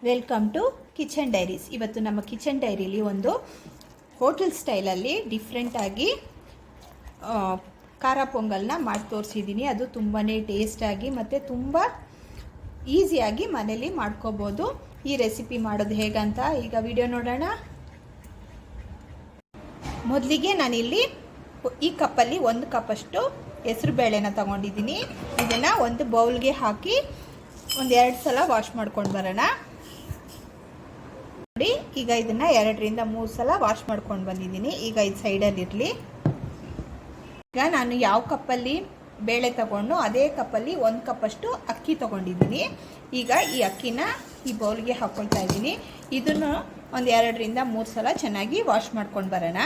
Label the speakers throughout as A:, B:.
A: Welcome to kitchen diaries. ಇವತ್ತು ನಮ್ಮ kitchen ಡೈರಿಲಿ ಒಂದು ಹೋಟೆಲ್ ಸ್ಟೈಲಲ್ಲಿ ಡಿಫ್ರೆಂಟಾಗಿ ಖಾರ ಪೊಂಗಲ್ನ ಮಾಡಿ ತೋರಿಸಿದ್ದೀನಿ. ಅದು ತುಂಬಾ ಟೇಸ್ಟಾಗಿ ಮತ್ತು ತುಂಬ ಈಸಿಯಾಗಿ ಮನೇಲಿ ಮಾಡ್ಕೋಬೋದು. ಈ ರೆಸಿಪಿ ಮಾಡೋದು ಹೇಗಂತ ಈಗ ವಿಡಿಯೋ ನೋಡೋಣ. ಮೊದಲಿಗೆ ನಾನಿಲ್ಲಿ ಈ ಕಪ್ಪಲ್ಲಿ 1 ಕಪ್ಪಷ್ಟು ಹೆಸರು ಬೇಳೆನ ತಗೊಂಡಿದ್ದೀನಿ. ಇದನ್ನು ಒಂದು ಬೌಲ್ಗೆ ಹಾಕಿ ಒಂದು 2 ಸಲ ವಾಶ್ ಮಾಡ್ಕೊಂಡು ಬರೋಣ. ನೋಡಿ, ಈಗ ಇದನ್ನು 2 ರಿಂದ 3 ಸಲ ವಾಶ್ ಮಾಡ್ಕೊಂಡು ಬಂದಿದ್ದೀನಿ. ಈಗ ಇದು ಸೈಡಲ್ಲಿ ಇರಲಿ. ಈಗ ನಾನು ಯಾವ ಕಪ್ಪಲ್ಲಿ ಬೇಳೆ ತಗೊಂಡು ಅದೇ ಕಪ್ಪಲ್ಲಿ 1 ಕಪ್ಪಷ್ಟು ಅಕ್ಕಿ ತಗೊಂಡಿದ್ದೀನಿ. ಈಗ ಈ ಅಕ್ಕಿನ ಈ ಬೌಲ್ಗೆ ಹಾಕ್ಕೊಳ್ತಾ ಇದ್ದೀನಿ. ಇದನ್ನು ಒಂದು 2 ರಿಂದ 3 ಸಲ ಚೆನ್ನಾಗಿ ವಾಶ್ ಮಾಡ್ಕೊಂಡು ಬರೋಣ.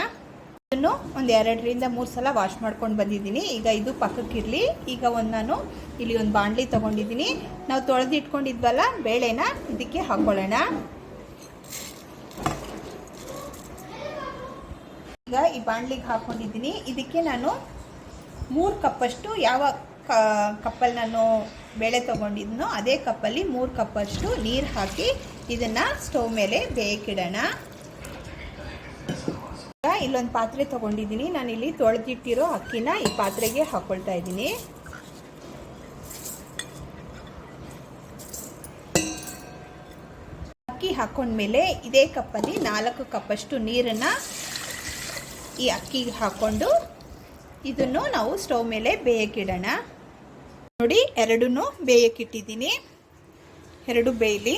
A: ಇದನ್ನು ಒಂದು 2 ರಿಂದ 3 ಸಲ ವಾಶ್ ಮಾಡ್ಕೊಂಡು ಬಂದಿದ್ದೀನಿ. ಈಗ ಇದು ಪಕ್ಕಕ್ಕಿರಲಿ. ಈಗ ನಾನು ಇಲ್ಲಿ ಒಂದು ಬಾಣಲಿ ತೊಗೊಂಡಿದ್ದೀನಿ. ನಾವು ತೊಳೆದು ಇಟ್ಕೊಂಡಿದ್ವಲ್ಲ ಬೇಳೆನ ಇದಕ್ಕೆ ಹಾಕ್ಕೊಳ್ಳೋಣ. ಈಗ ಈ ಬಾಣಲಿಗೆ ಹಾಕ್ಕೊಂಡಿದ್ದೀನಿ. ಇದಕ್ಕೆ ನಾನು 3 ಕಪ್ಪಷ್ಟು ಯಾವ ಕಪ್ಪಲ್ಲಿ ನಾನು ಬೇಳೆ ತೊಗೊಂಡಿದ್ನೋ ಅದೇ ಕಪ್ಪಲ್ಲಿ 3 ಕಪ್ಪಷ್ಟು ನೀರು ಹಾಕಿ ಇದನ್ನು ಸ್ಟವ್ ಮೇಲೆ ಬೇಯಕ್ಕಿಡೋಣ. ಇಲ್ಲೊಂದು ಪಾತ್ರೆ ತೊಗೊಂಡಿದ್ದೀನಿ. ನಾನಿಲ್ಲಿ ತೊಳೆದಿಟ್ಟಿರೋ ಅಕ್ಕಿನ ಈ ಪಾತ್ರೆಗೆ ಹಾಕ್ಕೊಳ್ತಾ ಇದ್ದೀನಿ. ಅಕ್ಕಿ ಹಾಕ್ಕೊಂಡ್ಮೇಲೆ ಇದೇ ಕಪ್ಪಲ್ಲಿ 4 ಕಪ್ಪಷ್ಟು ನೀರನ್ನು ಈ ಅಕ್ಕಿಗೆ ಹಾಕ್ಕೊಂಡು ಇದನ್ನು ನಾವು ಸ್ಟವ್ ಮೇಲೆ ಬೇಯಕ್ಕಿಡೋಣ. ನೋಡಿ, 2 ಬೇಯಕ್ಕಿಟ್ಟಿದ್ದೀನಿ. 2 ಬೇಯಲಿ.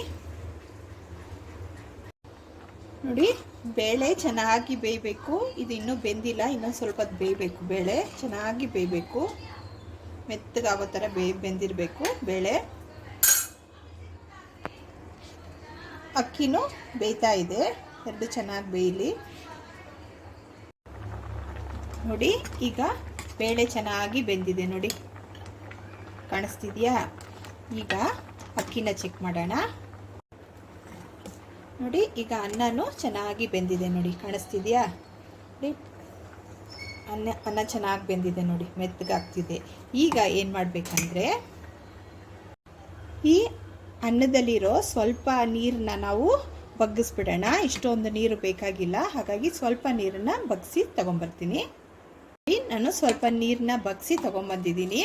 A: ನೋಡಿ, ಬೇಳೆ ಚೆನ್ನಾಗಿ ಬೇಯಬೇಕು. ಇದು ಇನ್ನೂ ಬೆಂದಿಲ್ಲ, ಇನ್ನೊಂದು ಸ್ವಲ್ಪ ಬೇಯಬೇಕು. ಬೇಳೆ ಚೆನ್ನಾಗಿ ಬೇಯಬೇಕು, ಮೆತ್ತಗಾಗೋ ಥರ ಬೆಂದಿರಬೇಕು ಬೇಳೆ. ಅಕ್ಕಿನೂ ಬೇಯ್ತಾ ಇದೆ. 2 ಚೆನ್ನಾಗಿ ಬೇಯಲಿ. ನೋಡಿ, ಈಗ ಬೇಳೆ ಚೆನ್ನಾಗಿ ಬೆಂದಿದೆ. ನೋಡಿ, ಕಾಣಿಸ್ತಿದೆಯಾ? ಈಗ ಅಕ್ಕಿನ ಚೆಕ್ ಮಾಡೋಣ. ನೋಡಿ, ಈಗ ಅನ್ನನೂ ಚೆನ್ನಾಗಿ ಬೆಂದಿದೆ. ನೋಡಿ, ಕಾಣಿಸ್ತಿದೆಯಾ? ನೋಡಿ, ಅನ್ನ ಚೆನ್ನಾಗಿ ಬೆಂದಿದೆ. ನೋಡಿ, ಮೆತ್ತಗಾಗ್ತಿದೆ. ಈಗ ಏನು ಮಾಡಬೇಕಂದ್ರೆ ಈ ಅನ್ನದಲ್ಲಿರೋ ಸ್ವಲ್ಪ ನೀರನ್ನ ನಾವು ಬಗ್ಗಿಸ್ಬಿಡೋಣ. ಇಷ್ಟೊಂದು ನೀರು ಬೇಕಾಗಿಲ್ಲ, ಹಾಗಾಗಿ ಸ್ವಲ್ಪ ನೀರನ್ನು ಬಗ್ಗಿಸಿ ತಗೊಂಬರ್ತೀನಿ. ನಾನು ಸ್ವಲ್ಪ ನೀರನ್ನ ಬಗ್ಗಿಸಿ ತೊಗೊಂಬಂದಿದ್ದೀನಿ.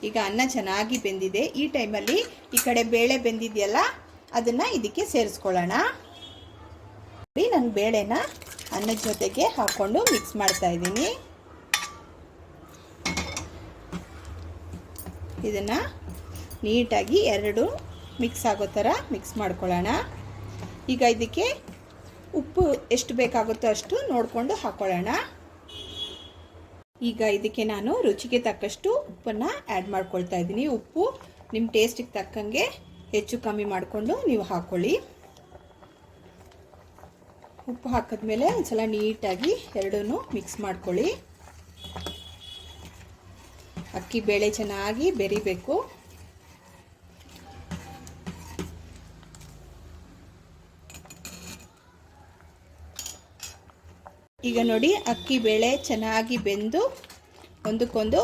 A: ಈಗ ಅನ್ನ ಚೆನ್ನಾಗಿ ಬೆಂದಿದೆ. ಈ ಟೈಮಲ್ಲಿ ಈ ಕಡೆ ಬೇಳೆ ಬೆಂದಿದೆಯಲ್ಲ ಅದನ್ನು ಇದಕ್ಕೆ ಸೇರಿಸ್ಕೊಳ್ಳೋಣ. ನಾನು ಬೇಳೆನ ಅನ್ನದ ಜೊತೆಗೆ ಹಾಕ್ಕೊಂಡು ಮಿಕ್ಸ್ ಮಾಡ್ತಾ ಇದ್ದೀನಿ. ಇದನ್ನು ನೀಟಾಗಿ 2 ಮಿಕ್ಸ್ ಆಗೋ ಥರ ಮಿಕ್ಸ್ ಮಾಡ್ಕೊಳ್ಳೋಣ. ಈಗ ಇದಕ್ಕೆ ಉಪ್ಪು ಎಷ್ಟು ಬೇಕಾಗುತ್ತೋ ಅಷ್ಟು ನೋಡಿಕೊಂಡು ಹಾಕ್ಕೊಳ್ಳೋಣ. ಈಗ ಇದಕ್ಕೆ ನಾನು ರುಚಿಗೆ ತಕ್ಕಷ್ಟು ಉಪ್ಪನ್ನು ಆ್ಯಡ್ ಮಾಡ್ಕೊಳ್ತಾ ಇದ್ದೀನಿ. ಉಪ್ಪು ನಿಮ್ಮ ಟೇಸ್ಟಿಗೆ ತಕ್ಕಂಗೆ ಹೆಚ್ಚು ಕಮ್ಮಿ ಮಾಡಿಕೊಂಡು ನೀವು ಹಾಕ್ಕೊಳ್ಳಿ. ಉಪ್ಪು ಹಾಕಿದ್ಮೇಲೆ ಒಂದ್ಸಲ ನೀಟಾಗಿ 2 ಮಿಕ್ಸ್ ಮಾಡ್ಕೊಳ್ಳಿ. ಅಕ್ಕಿ ಬೇಳೆ ಚೆನ್ನಾಗಿ ಬೆರಿಬೇಕು. ಈಗ ನೋಡಿ, ಅಕ್ಕಿ ಬೇಳೆ ಚೆನ್ನಾಗಿ ಬೆಂದು ಒಂದಕ್ಕೊಂದು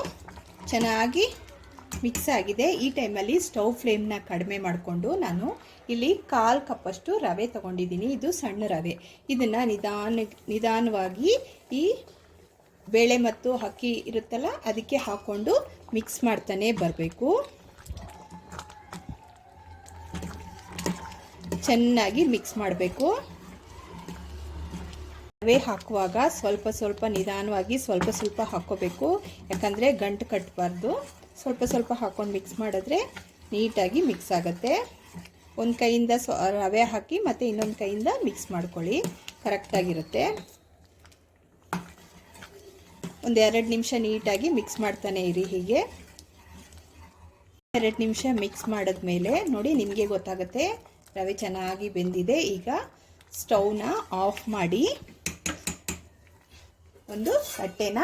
A: ಚೆನ್ನಾಗಿ ಮಿಕ್ಸ್ ಆಗಿದೆ. ಈ ಟೈಮಲ್ಲಿ ಸ್ಟವ್ ಫ್ಲೇಮ್ನ ಕಡಿಮೆ ಮಾಡಿಕೊಂಡು ನಾನು ಇಲ್ಲಿ 1/4 ಕಪ್ಪಷ್ಟು ರವೆ ತೊಗೊಂಡಿದ್ದೀನಿ. ಇದು ಸಣ್ಣ ರವೆ. ಇದನ್ನು ನಿಧಾನವಾಗಿ ಈ ಬೇಳೆ ಮತ್ತು ಅಕ್ಕಿ ಇರುತ್ತಲ್ಲ ಅದಕ್ಕೆ ಹಾಕ್ಕೊಂಡು ಮಿಕ್ಸ್ ಮಾಡ್ತಾನೆ ಬರಬೇಕು. ಚೆನ್ನಾಗಿ ಮಿಕ್ಸ್ ಮಾಡಬೇಕು. ರವೆ ಹಾಕುವಾಗ ಸ್ವಲ್ಪ ನಿಧಾನವಾಗಿ ಸ್ವಲ್ಪ ಹಾಕ್ಕೋಬೇಕು. ಯಾಕಂದರೆ ಗಂಟು ಕಟ್ಟಬಾರ್ದು. ಸ್ವಲ್ಪ ಹಾಕ್ಕೊಂಡು ಮಿಕ್ಸ್ ಮಾಡಿದ್ರೆ ನೀಟಾಗಿ ಮಿಕ್ಸ್ ಆಗುತ್ತೆ. ಒಂದು ಕೈಯಿಂದ ರವೆ ಹಾಕಿ ಮತ್ತು ಇನ್ನೊಂದು ಕೈಯಿಂದ ಮಿಕ್ಸ್ ಮಾಡ್ಕೊಳ್ಳಿ, ಕರೆಕ್ಟಾಗಿರುತ್ತೆ. ಒಂದು 2 ನಿಮಿಷ ನೀಟಾಗಿ ಮಿಕ್ಸ್ ಮಾಡ್ತಾನೆ ಇರಿ. ಹೀಗೆ 2 ನಿಮಿಷ ಮಿಕ್ಸ್ ಮಾಡಿದ್ಮೇಲೆ ನೋಡಿ, ನಿಮಗೆ ಗೊತ್ತಾಗುತ್ತೆ ರವೆ ಚೆನ್ನಾಗಿ ಬೆಂದಿದೆ. ಈಗ ಸ್ಟವ್ನ ಆಫ್ ಮಾಡಿ ಒಂದು ತಟ್ಟೆನ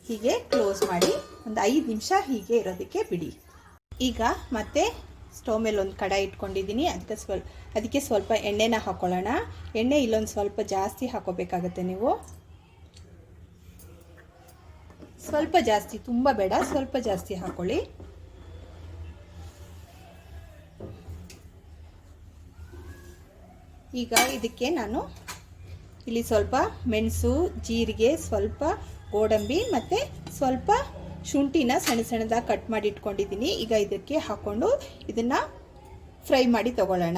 A: ಹೀಗೆ ಕ್ಲೋಸ್ ಮಾಡಿ ಒಂದು 5 ನಿಮಿಷ ಹೀಗೆ ಇರೋದಕ್ಕೆ ಬಿಡಿ. ಈಗ ಮತ್ತೆ ಸ್ಟವ್ ಮೇಲೆ ಒಂದು ಕಡಾಯಿ ಇಟ್ಕೊಂಡಿದ್ದೀನಿ. ಅದಕ್ಕೆ ಸ್ವಲ್ಪ ಎಣ್ಣೆನ ಹಾಕ್ಕೊಳ್ಳೋಣ. ಎಣ್ಣೆ ಇಲ್ಲೊಂದು ಸ್ವಲ್ಪ ಜಾಸ್ತಿ ಹಾಕೋಬೇಕಾಗತ್ತೆ. ನೀವು ಸ್ವಲ್ಪ ಜಾಸ್ತಿ, ತುಂಬ ಬೇಡ, ಸ್ವಲ್ಪ ಜಾಸ್ತಿ ಹಾಕ್ಕೊಳ್ಳಿ. ಈಗ ಇದಕ್ಕೆ ನಾನು ಇಲ್ಲಿ ಸ್ವಲ್ಪ ಮೆಣಸು, ಜೀರಿಗೆ, ಸ್ವಲ್ಪ ಗೋಡಂಬಿ ಮತ್ತು ಸ್ವಲ್ಪ ಶುಂಠಿನ ಸಣ್ಣ ಸಣ್ಣದಾಗಿ ಕಟ್ ಮಾಡಿ ಇಟ್ಕೊಂಡಿದ್ದೀನಿ. ಈಗ ಇದಕ್ಕೆ ಹಾಕ್ಕೊಂಡು ಇದನ್ನು ಫ್ರೈ ಮಾಡಿ ತಗೊಳ್ಳೋಣ.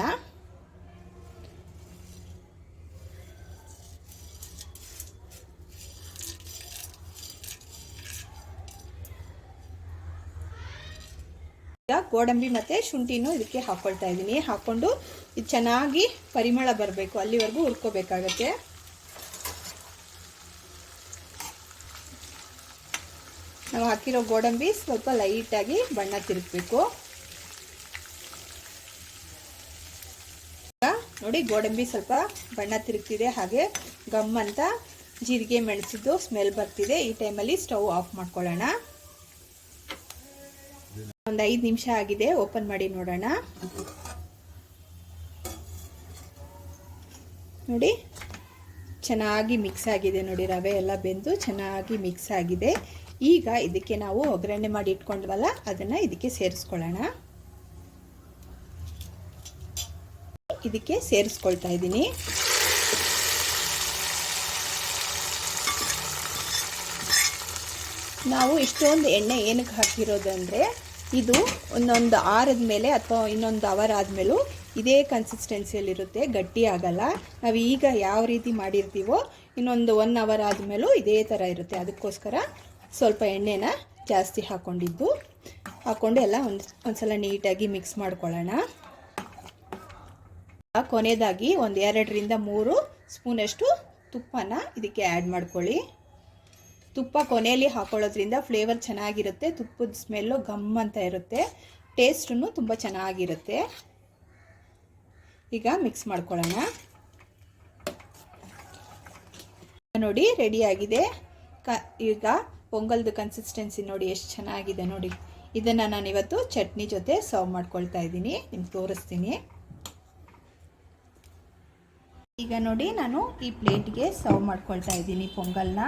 A: ಗೋಡಂಬಿ ಮತ್ತು ಶುಂಠಿನೂ ಇದಕ್ಕೆ ಹಾಕ್ಕೊಳ್ತಾ ಇದ್ದೀನಿ. ಹಾಕ್ಕೊಂಡು ಇದು ಚೆನ್ನಾಗಿ ಪರಿಮಳ ಬರಬೇಕು, ಅಲ್ಲಿವರೆಗೂ ಹುರ್ಕೋಬೇಕಾಗತ್ತೆ. ನಾವು ಹಾಕಿರೋ ಗೋಡಂಬಿ ಸ್ವಲ್ಪ ಲೈಟಾಗಿ ಬಣ್ಣ ತಿರುಗಬೇಕು. ನೋಡಿ ಗೋಡಂಬಿ ಸ್ವಲ್ಪ ಬಣ್ಣ ತಿರುಗ್ತಿದೆ, ಹಾಗೆ ಗಮ್ ಅಂತ ಜೀರಿಗೆ ಮೆಣಸಿದ್ದು ಸ್ಮೆಲ್ ಬರ್ತಿದೆ. ಈ ಟೈಮಲ್ಲಿ ಸ್ಟವ್ ಆಫ್ ಮಾಡ್ಕೊಳ್ಳೋಣ. ಒಂದು 5 ನಿಮಿಷ ಆಗಿದೆ, ಓಪನ್ ಮಾಡಿ ನೋಡೋಣ. ನೋಡಿ ಚೆನ್ನಾಗಿ ಮಿಕ್ಸ್ ಆಗಿದೆ. ನೋಡಿ ರವೆ ಎಲ್ಲ ಬೆಂದು ಚೆನ್ನಾಗಿ ಮಿಕ್ಸ್ ಆಗಿದೆ. ಈಗ ಇದಕ್ಕೆ ನಾವು ಒಗ್ಗರಣೆ ಮಾಡಿ ಇಟ್ಕೊಂಡ್ವಲ್ಲ ಅದನ್ನು ಇದಕ್ಕೆ ಸೇರಿಸ್ಕೊಳ್ಳೋಣ. ಇದಕ್ಕೆ ಸೇರಿಸ್ಕೊಳ್ತಾ ಇದ್ದೀನಿ. ನಾವು ಇಷ್ಟೊಂದು ಎಣ್ಣೆ ಏನಕ್ಕೆ ಹಾಕಿರೋದಂದರೆ ಇದು ಒಂದೊಂದು ಆರದ ಮೇಲೆ ಅಥವಾ ಇನ್ನೊಂದು ಅವರ್ ಆದಮೇಲೂ ಇದೇ ಕನ್ಸಿಸ್ಟೆನ್ಸಿಯಲ್ಲಿರುತ್ತೆ, ಗಟ್ಟಿ ಆಗಲ್ಲ. ನಾವು ಈಗ ಯಾವ ರೀತಿ ಮಾಡಿರ್ತೀವೋ ಇನ್ನೊಂದು 1 ಅವರ್ ಆದಮೇಲೂ ಇದೇ ಥರ ಇರುತ್ತೆ. ಅದಕ್ಕೋಸ್ಕರ ಸ್ವಲ್ಪ ಎಣ್ಣೆನ ಜಾಸ್ತಿ ಹಾಕ್ಕೊಂಡು ಎಲ್ಲ ಒಂದ್ಸಲ ನೀಟಾಗಿ ಮಿಕ್ಸ್ ಮಾಡ್ಕೊಳ್ಳೋಣ. ಕೊನೆಯದಾಗಿ ಒಂದು 2ರಿಂದ 3 ಸ್ಪೂನಷ್ಟು ತುಪ್ಪನ ಇದಕ್ಕೆ ಆ್ಯಡ್ ಮಾಡ್ಕೊಳ್ಳಿ. ತುಪ್ಪ ಕೊನೆಯಲ್ಲಿ ಹಾಕೊಳ್ಳೋದ್ರಿಂದ ಫ್ಲೇವರ್ ಚೆನ್ನಾಗಿರುತ್ತೆ, ತುಪ್ಪದ ಸ್ಮೆಲ್ಲು ಗಮ್ ಅಂತ ಇರುತ್ತೆ, ಟೇಸ್ಟೂ ತುಂಬ ಚೆನ್ನಾಗಿರುತ್ತೆ. ಈಗ ಮಿಕ್ಸ್ ಮಾಡ್ಕೊಳ್ಳೋಣ. ನೋಡಿ ರೆಡಿಯಾಗಿದೆ. ಈಗ ಪೊಂಗಲ್ದು ಕನ್ಸಿಸ್ಟೆನ್ಸಿ ನೋಡಿ ಎಷ್ಟು ಚೆನ್ನಾಗಿದೆ ನೋಡಿ. ಇದನ್ನು ನಾನಿವತ್ತು ಚಟ್ನಿ ಜೊತೆ ಸರ್ವ್ ಮಾಡ್ಕೊಳ್ತಾ ಇದ್ದೀನಿ, ನಿಮ್ಗೆ ತೋರಿಸ್ತೀನಿ. ಈಗ ನೋಡಿ ನಾನು ಈ ಪ್ಲೇಟ್ಗೆ ಸರ್ವ್ ಮಾಡ್ಕೊಳ್ತಾ ಇದ್ದೀನಿ ಪೊಂಗಲ್ನ.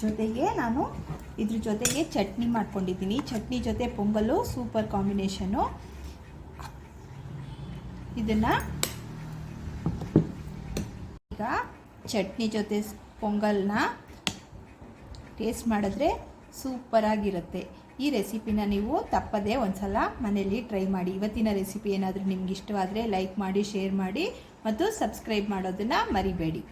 A: ಜೊತೆಗೆ ನಾನು ಇದ್ರ ಜೊತೆಗೆ ಚಟ್ನಿ ಮಾಡ್ಕೊಂಡಿದ್ದೀನಿ. ಚಟ್ನಿ ಜೊತೆ ಪೊಂಗಲ್ಲು ಸೂಪರ್ ಕಾಂಬಿನೇಷನ್ನು. ಇದನ್ನು ಈಗ ಚಟ್ನಿ ಜೊತೆ ಪೊಂಗಲ್ನ ಟೇಸ್ಟ್ ಮಾಡಿದ್ರೆ ಸೂಪರಾಗಿರುತ್ತೆ. ಈ ರೆಸಿಪಿನ ನೀವು ತಪ್ಪದೆ ಒಂದ್ಸಲ ಮನೆಯಲ್ಲಿ ಟ್ರೈ ಮಾಡಿ. ಇವತ್ತಿನ ರೆಸಿಪಿ ಏನಾದರೂ ನಿಮ್ಗೆ ಇಷ್ಟವಾದರೆ ಲೈಕ್ ಮಾಡಿ, ಶೇರ್ ಮಾಡಿ ಮತ್ತು ಸಬ್ಸ್ಕ್ರೈಬ್ ಮಾಡೋದನ್ನು ಮರಿಬೇಡಿ.